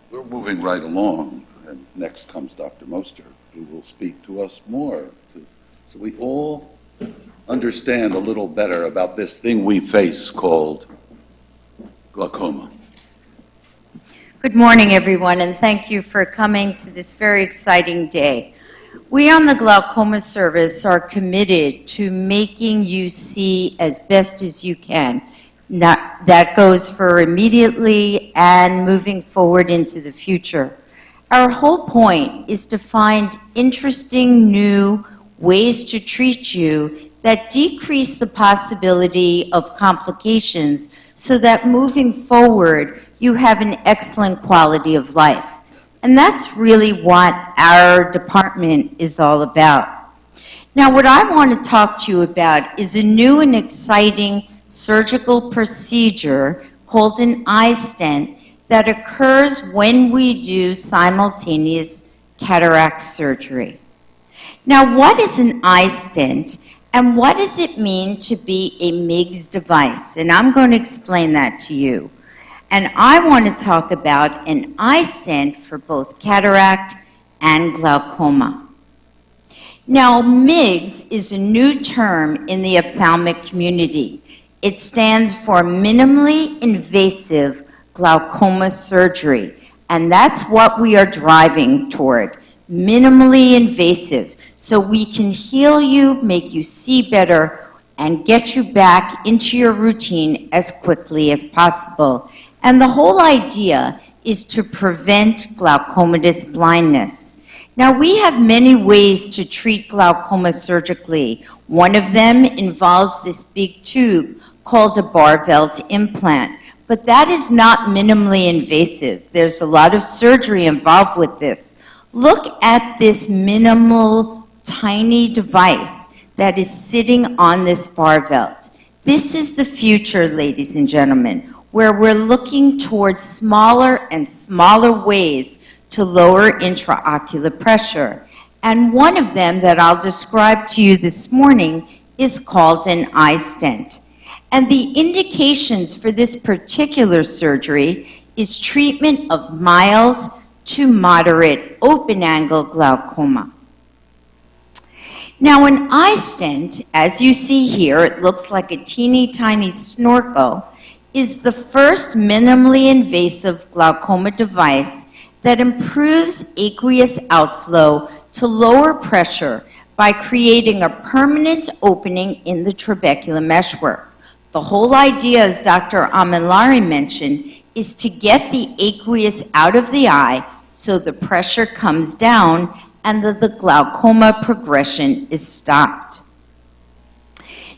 We're moving right along, and next comes Dr. Moster, who will speak to us more, so we all understand a little better about this thing we face called glaucoma. Good morning, everyone, and thank you for coming to this very exciting day. We on the Glaucoma Service are committed to making you see as best as you can. That goes for immediately and moving forward into the future. Our whole point is to find interesting new ways to treat you that decrease the possibility of complications so that moving forward you have an excellent quality of life. And that's really what our department is all about. Now, what I want to talk to you about is a new and exciting surgical procedure called an iStent that occurs when we do simultaneous cataract surgery. Now, what is an iStent and what does it mean to be a MIGS device? And I'm going to explain that to you. And I want to talk about an iStent for both cataract and glaucoma. Now, MIGS is a new term in the ophthalmic community. It stands for minimally invasive glaucoma surgery, and that's what we are driving toward, minimally invasive, so we can heal you, make you see better, and get you back into your routine as quickly as possible. And the whole idea is to prevent glaucomatous blindness. Now, we have many ways to treat glaucoma surgically. One of them involves this big tube called a Barvelt implant, but that is not minimally invasive. There's a lot of surgery involved with this. Look at this minimal, tiny device that is sitting on this Barvelt. This is the future, ladies and gentlemen, where we're looking towards smaller and smaller ways to lower intraocular pressure. And one of them that I'll describe to you this morning is called an iStent. And the indications for this particular surgery is treatment of mild to moderate open-angle glaucoma. Now, an iStent, as you see here, it looks like a teeny tiny snorkel, is the first minimally invasive glaucoma device that improves aqueous outflow to lower pressure by creating a permanent opening in the trabecular meshwork. The whole idea, as Dr. Amilari mentioned, is to get the aqueous out of the eye so the pressure comes down and the glaucoma progression is stopped.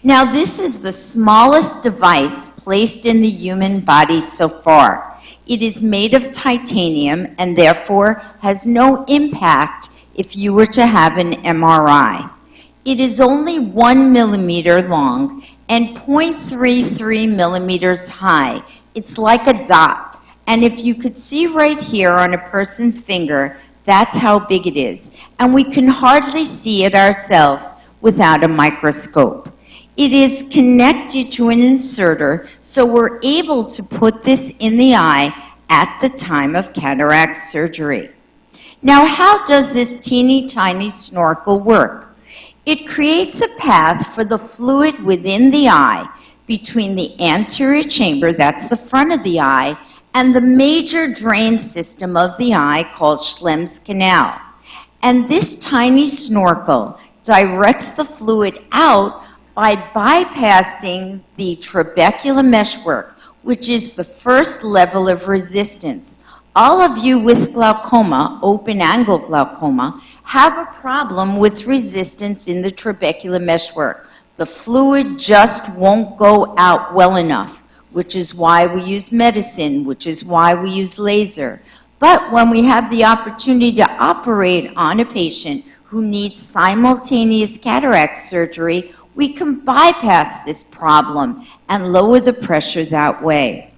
Now, this is the smallest device placed in the human body so far. It is made of titanium and therefore has no impact if you were to have an MRI. It is only 1 millimeter long and 0.33 millimeters high. It's like a dot. And if you could see right here on a person's finger, that's how big it is. And we can hardly see it ourselves without a microscope. It is connected to an inserter, so we're able to put this in the eye at the time of cataract surgery. Now, how does this teeny tiny snorkel work? It creates a path for the fluid within the eye between the anterior chamber, that's the front of the eye, and the major drain system of the eye called Schlem's canal. And this tiny snorkel directs the fluid out by bypassing the trabecular meshwork, which is the first level of resistance. All of you with glaucoma, open-angle glaucoma, have a problem with resistance in the trabecular meshwork. The fluid just won't go out well enough, which is why we use medicine, which is why we use laser. But when we have the opportunity to operate on a patient who needs simultaneous cataract surgery, we can bypass this problem and lower the pressure that way.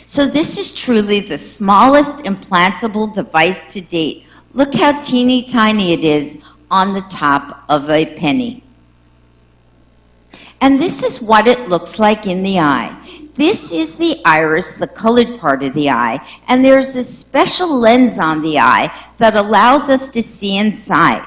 So this is truly the smallest implantable device to date. Look how teeny tiny it is on the top of a penny. And this is what it looks like in the eye. This is the iris, the colored part of the eye, and there's a special lens on the eye that allows us to see inside.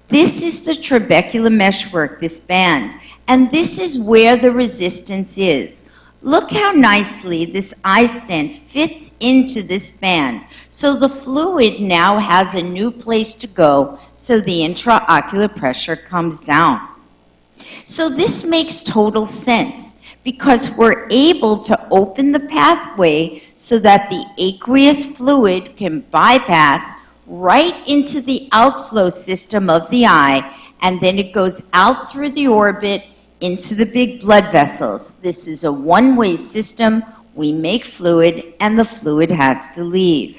This is the trabecular meshwork, this band, and this is where the resistance is. Look how nicely this iStent fits into this band. So the fluid now has a new place to go, so the intraocular pressure comes down. So this makes total sense because we're able to open the pathway so that the aqueous fluid can bypass right into the outflow system of the eye, and then it goes out through the orbit into the big blood vessels. This is a one-way system. We make fluid, and the fluid has to leave.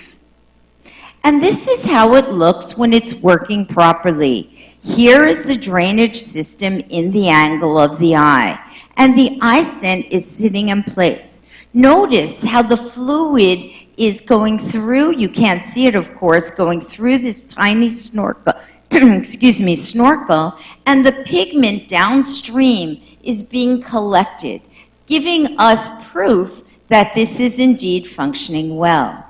And this is how it looks when it's working properly. Here is the drainage system in the angle of the eye, and the iStent is sitting in place. Notice how the fluid is going through, you can't see it of course, going through this tiny snorkel, snorkel, and the pigment downstream is being collected, giving us proof that this is indeed functioning well.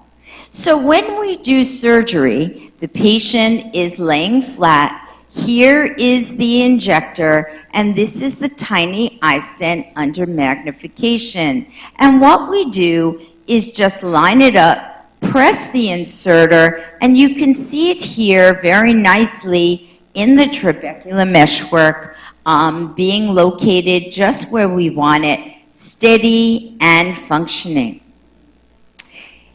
So when we do surgery, the patient is laying flat. Here is the injector, and this is the tiny iStent under magnification. And what we do is just line it up, press the inserter, and you can see it here very nicely in the trabecular meshwork, being located just where we want it, steady and functioning.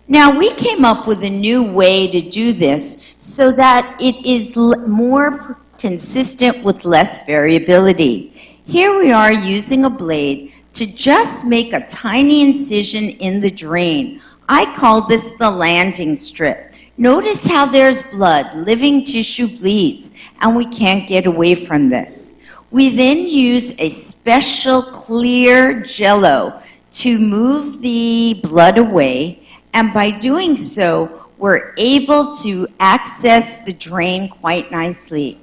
Now, we came up with a new way to do this so that it is more consistent with less variability. Here we are using a blade to just make a tiny incision in the drain. I call this the landing strip. Notice how there's blood, living tissue bleeds, and we can't get away from this. We then use a special clear jello to move the blood away, and by doing so, we're able to access the drain quite nicely.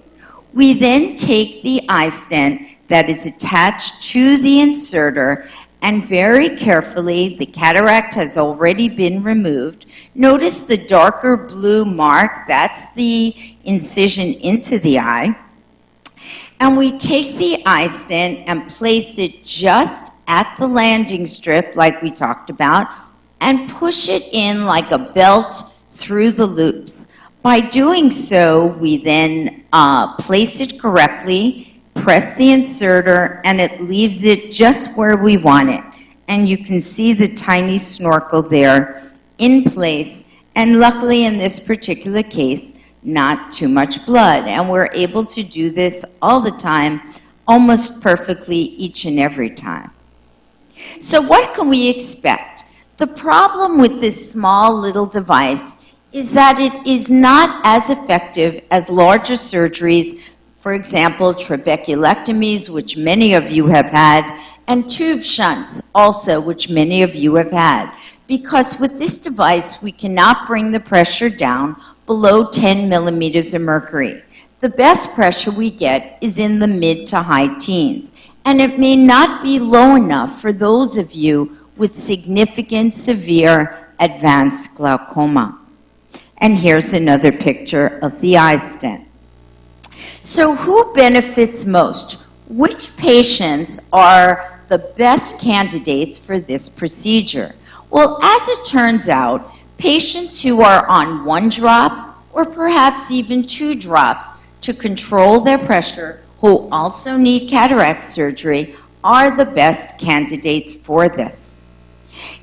We then take the iStent that is attached to the inserter, and very carefully, the cataract has already been removed. Notice the darker blue mark, that's the incision into the eye. And we take the iStent and place it just at the landing strip, like we talked about, and push it in like a belt through the loops. By doing so, we then place it correctly, press the inserter, and it leaves it just where we want it. And you can see the tiny snorkel there in place, and luckily in this particular case, not too much blood. And we're able to do this all the time, almost perfectly each and every time. So what can we expect? The problem with this small little device is that it is not as effective as larger surgeries, for example, trabeculectomies, which many of you have had, and tube shunts also, which many of you have had. Because with this device, we cannot bring the pressure down below 10 millimeters of mercury. The best pressure we get is in the mid to high teens, and it may not be low enough for those of you with significant, severe, advanced glaucoma. And here's another picture of the iStent. So who benefits most? Which patients are the best candidates for this procedure? Well, as it turns out, patients who are on 1 drop or perhaps even 2 drops to control their pressure, who also need cataract surgery, are the best candidates for this.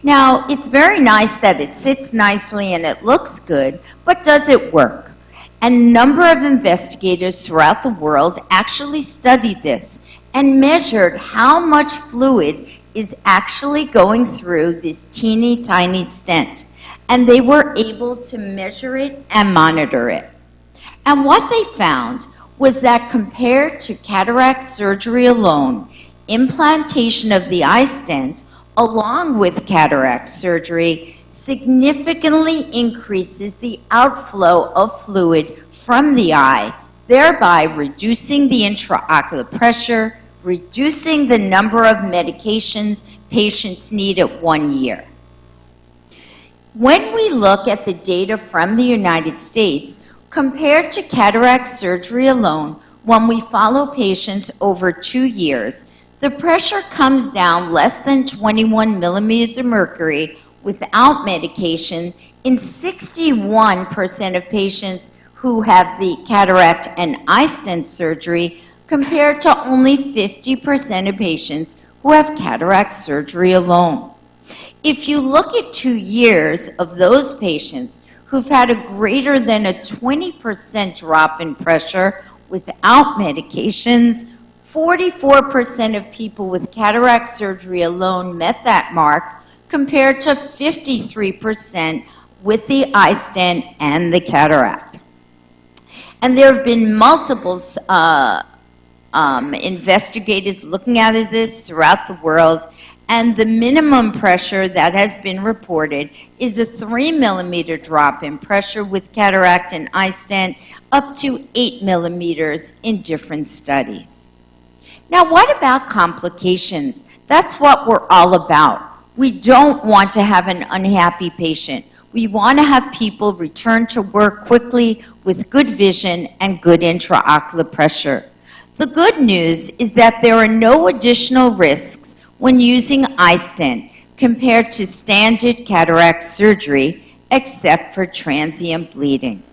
Now, it's very nice that it sits nicely and it looks good, but does it work? A number of investigators throughout the world actually studied this and measured how much fluid is actually going through this teeny tiny stent. And they were able to measure it and monitor it. And what they found was that compared to cataract surgery alone, implantation of the iStent along with cataract surgery significantly increases the outflow of fluid from the eye, thereby reducing the intraocular pressure, reducing the number of medications patients need at 1 year. When we look at the data from the United States, compared to cataract surgery alone, when we follow patients over 2 years, the pressure comes down less than 21 millimeters of mercury without medication in 61% of patients who have the cataract and iStent surgery, compared to only 50% of patients who have cataract surgery alone. If you look at 2 years of those patients who've had a greater than a 20% drop in pressure without medications, 44% of people with cataract surgery alone met that mark, compared to 53% with the iStent and the cataract. And there have been multiple investigators looking at this throughout the world, and the minimum pressure that has been reported is a 3 millimeter drop in pressure with cataract and iStent, up to 8 millimeters in different studies. Now, what about complications? That's what we're all about. We don't want to have an unhappy patient. We want to have people return to work quickly with good vision and good intraocular pressure. The good news is that there are no additional risks when using iStent compared to standard cataract surgery, except for transient bleeding.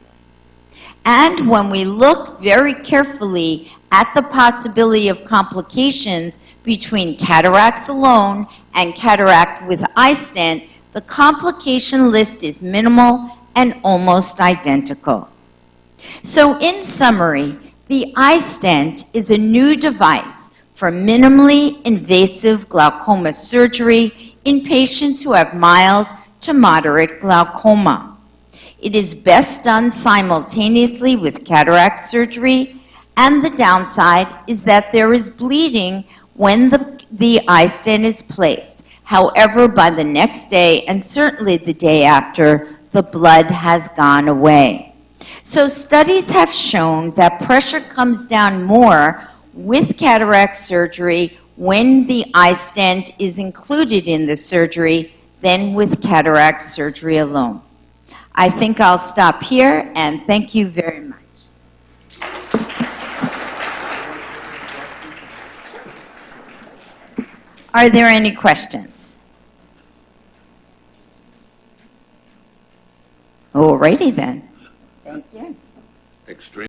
And when we look very carefully at the possibility of complications between cataracts alone and cataract with iStent, the complication list is minimal and almost identical. So in summary, the iStent is a new device for minimally invasive glaucoma surgery in patients who have mild to moderate glaucoma. It is best done simultaneously with cataract surgery, and the downside is that there is bleeding when the iStent is placed. However, by the next day, and certainly the day after, the blood has gone away. So studies have shown that pressure comes down more with cataract surgery when the iStent is included in the surgery than with cataract surgery alone. I think I'll stop here, and thank you very much. Are there any questions? All righty then. Thank you. Extreme.